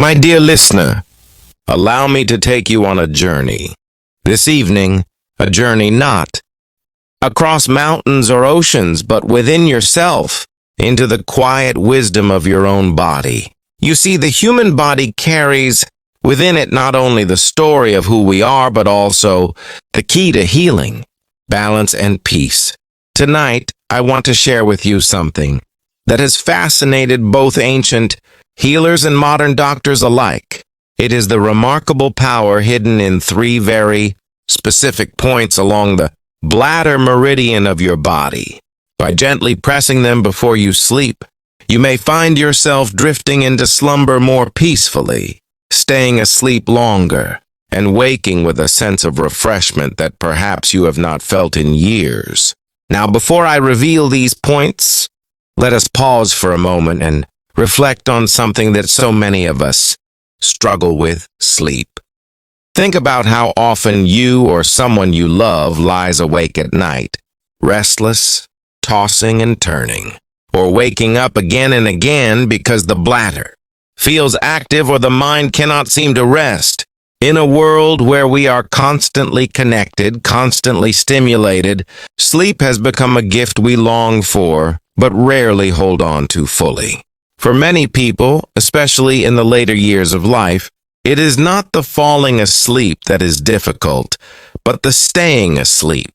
My dear listener, allow me to take you on a journey. This evening, a journey not across mountains or oceans, but within yourself, into the quiet wisdom of your own body. You see, the human body carries within it not only the story of who we are, but also the key to healing, balance, and peace. Tonight, I want to share with you something that has fascinated both ancient healers and modern doctors alike. It is the remarkable power hidden in three very specific points along the bladder meridian of your body. By gently pressing them before you sleep, you may find yourself drifting into slumber more peacefully, staying asleep longer, and waking with a sense of refreshment that perhaps you have not felt in years. Now, before I reveal these points, let us pause for a moment and reflect on something that so many of us struggle with: sleep. Think about how often you or someone you love lies awake at night, restless, tossing and turning, or waking up again and again because the bladder feels active or the mind cannot seem to rest. In a world where we are constantly connected, constantly stimulated, sleep has become a gift we long for, but rarely hold on to fully. For many people, especially in the later years of life, it is not the falling asleep that is difficult, but the staying asleep.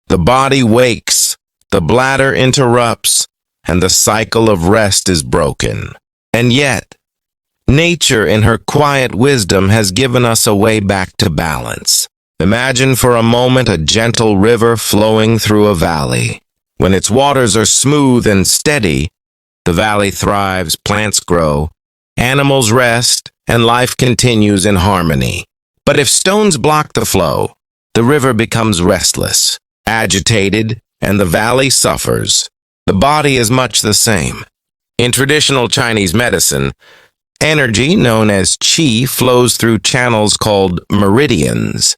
The body wakes, the bladder interrupts, and the cycle of rest is broken. And yet, nature in her quiet wisdom has given us a way back to balance. Imagine for a moment a gentle river flowing through a valley. When its waters are smooth and steady, the valley thrives, plants grow, animals rest, and life continues in harmony. But if stones block the flow, the river becomes restless, agitated, and the valley suffers. The body is much the same. In traditional Chinese medicine, energy, known as qi, flows through channels called meridians.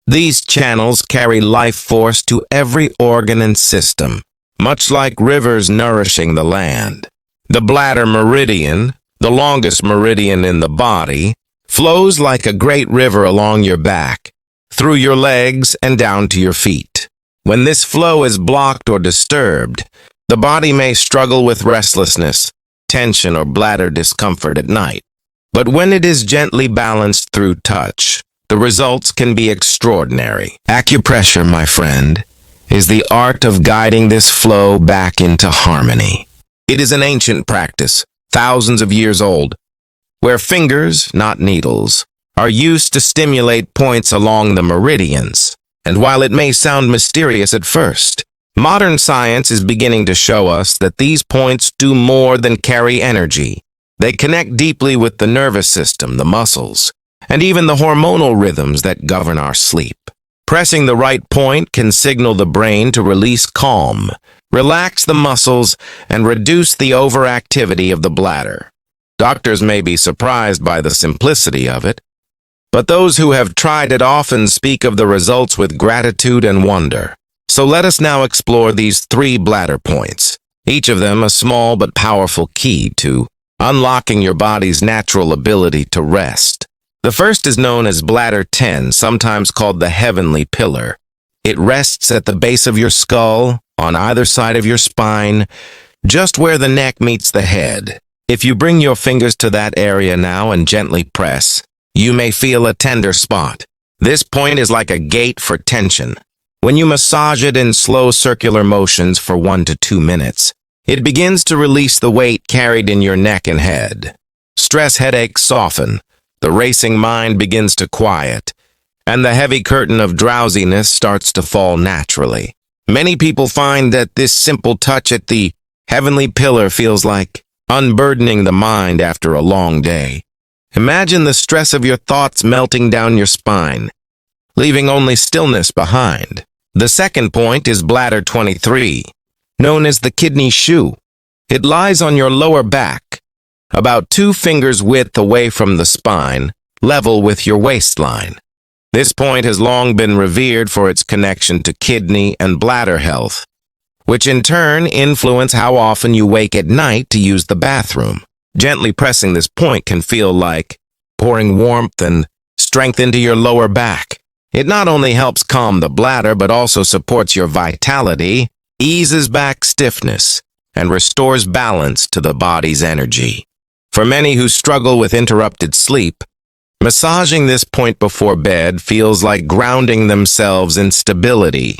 These channels carry life force to every organ and system, much like rivers nourishing the land. The bladder meridian, the longest meridian in the body, flows like a great river along your back, through your legs and down to your feet. When this flow is blocked or disturbed, the body may struggle with restlessness, tension, or bladder discomfort at night. But when it is gently balanced through touch, the results can be extraordinary. Acupressure, my friend, is the art of guiding this flow back into harmony. It is an ancient practice, thousands of years old, where fingers, not needles, are used to stimulate points along the meridians. And while it may sound mysterious at first, modern science is beginning to show us that these points do more than carry energy. They connect deeply with the nervous system, the muscles, and even the hormonal rhythms that govern our sleep. Pressing the right point can signal the brain to release calm, relax the muscles, and reduce the overactivity of the bladder. Doctors may be surprised by the simplicity of it, but those who have tried it often speak of the results with gratitude and wonder. So let us now explore these three bladder points, each of them a small but powerful key to unlocking your body's natural ability to rest. The first is known as bladder 10, sometimes called the heavenly pillar. It rests at the base of your skull, on either side of your spine, just where the neck meets the head. If you bring your fingers to that area now and gently press, you may feel a tender spot. This point is like a gate for tension. When you massage it in slow circular motions for 1 to 2 minutes, it begins to release the weight carried in your neck and head. Stress headaches soften, the racing mind begins to quiet, and the heavy curtain of drowsiness starts to fall naturally. Many people find that this simple touch at the heavenly pillar feels like unburdening the mind after a long day. Imagine the stress of your thoughts melting down your spine, leaving only stillness behind. The second point is bladder 23, known as the kidney shoe. It lies on your lower back, about 2 fingers width away from the spine, level with your waistline. This point has long been revered for its connection to kidney and bladder health, which in turn influence how often you wake at night to use the bathroom. Gently pressing this point can feel like pouring warmth and strength into your lower back. It not only helps calm the bladder, but also supports your vitality, eases back stiffness, and restores balance to the body's energy. For many who struggle with interrupted sleep, massaging this point before bed feels like grounding themselves in stability,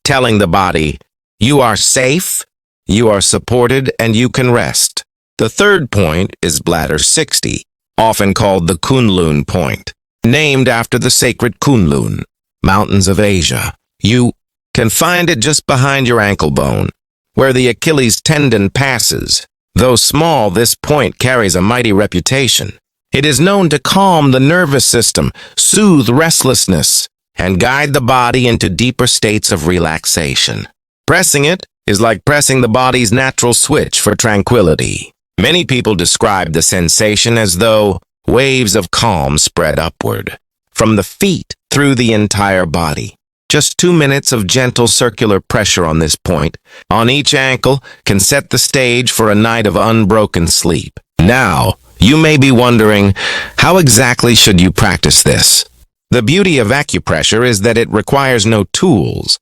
telling the body, you are safe, you are supported, and you can rest. The third point is bladder 60, often called the Kunlun point, named after the sacred Kunlun, mountains of Asia. You can find it just behind your ankle bone, where the Achilles tendon passes. Though small, this point carries a mighty reputation. It is known to calm the nervous system, soothe restlessness, and guide the body into deeper states of relaxation. Pressing it is like pressing the body's natural switch for tranquility. Many people describe the sensation as though waves of calm spread upward, from the feet through the entire body. Just 2 minutes of gentle circular pressure on this point, on each ankle, can set the stage for a night of unbroken sleep. Now, you may be wondering, how exactly should you practice this? The beauty of acupressure is that it requires no tools,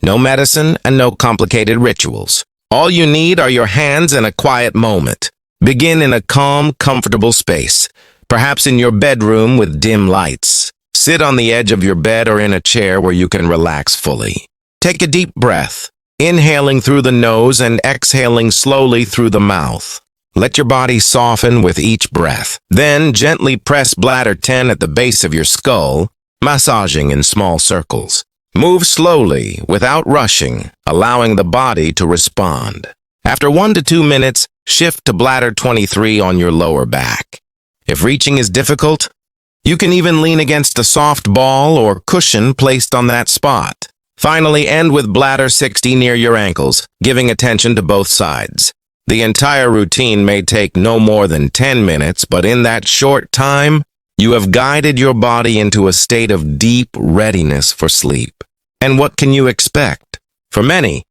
no medicine, and no complicated rituals. All you need are your hands and a quiet moment. Begin in a calm, comfortable space, perhaps in your bedroom with dim lights. Sit on the edge of your bed or in a chair where you can relax fully. Take a deep breath, inhaling through the nose and exhaling slowly through the mouth. Let your body soften with each breath. Then gently press bladder 10 at the base of your skull, massaging in small circles. Move slowly, without rushing, allowing the body to respond. After 1 to 2 minutes, shift to bladder 23 on your lower back. If reaching is difficult, you can even lean against a soft ball or cushion placed on that spot. Finally, end with bladder 60 near your ankles, giving attention to both sides. The entire routine may take no more than 10 minutes, but in that short time, you have guided your body into a state of deep readiness for sleep. And what can you expect? For many,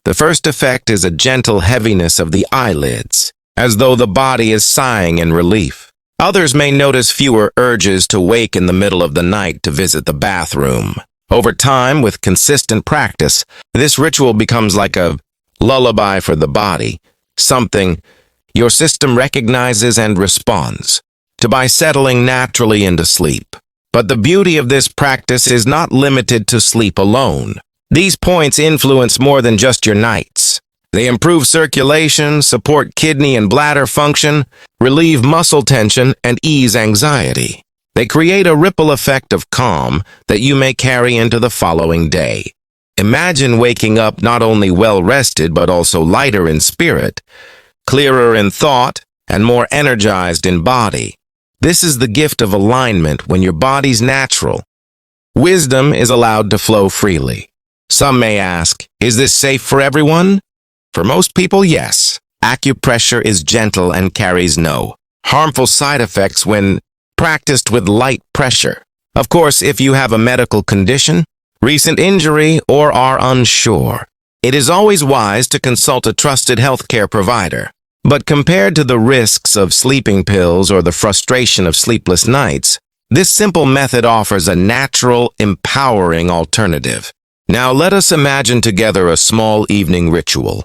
the first effect is a gentle heaviness of the eyelids, as though the body is sighing in relief. Others may notice fewer urges to wake in the middle of the night to visit the bathroom. Over time, with consistent practice, this ritual becomes like a lullaby for the body, something your system recognizes and responds to by settling naturally into sleep. But the beauty of this practice is not limited to sleep alone. These points influence more than just your nights. They improve circulation, support kidney and bladder function, relieve muscle tension, and ease anxiety. They create a ripple effect of calm that you may carry into the following day. Imagine waking up not only well-rested but also lighter in spirit, clearer in thought, and more energized in body. This is the gift of alignment when your body's natural. Wisdom is allowed to flow freely. Some may ask, is this safe for everyone? For most people, yes. Acupressure is gentle and carries no harmful side effects when practiced with light pressure. Of course, if you have a medical condition, recent injury, or are unsure, it is always wise to consult a trusted healthcare provider. But compared to the risks of sleeping pills or the frustration of sleepless nights, this simple method offers a natural, empowering alternative. Now let us imagine together a small evening ritual.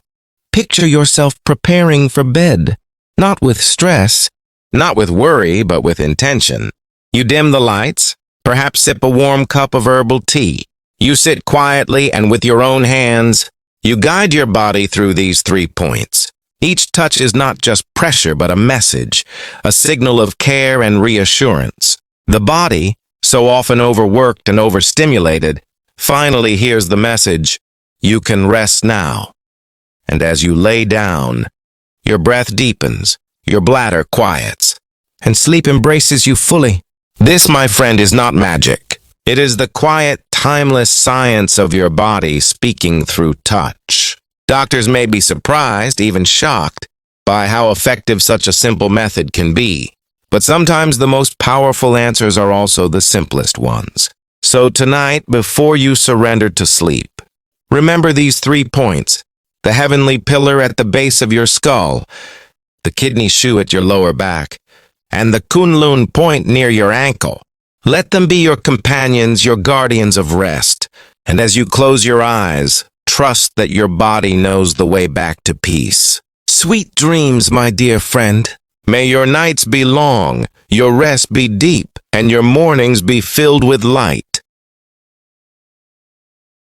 Picture yourself preparing for bed, not with stress, not with worry, but with intention. You dim the lights, perhaps sip a warm cup of herbal tea. You sit quietly and with your own hands, you guide your body through these 3 points. Each touch is not just pressure, but a message, a signal of care and reassurance. The body, so often overworked and overstimulated, finally hears the message, you can rest now. And as you lay down, your breath deepens, your bladder quiets, and sleep embraces you fully. This, my friend, is not magic. It is the quiet, timeless science of your body speaking through touch. Doctors may be surprised, even shocked, by how effective such a simple method can be. But sometimes the most powerful answers are also the simplest ones. So tonight, before you surrender to sleep, remember these 3 points: the heavenly pillar at the base of your skull, the kidney shoe at your lower back, and the Kunlun point near your ankle. Let them be your companions, your guardians of rest. And as you close your eyes, trust that your body knows the way back to peace. Sweet dreams, my dear friend. May your nights be long, your rest be deep, and your mornings be filled with light.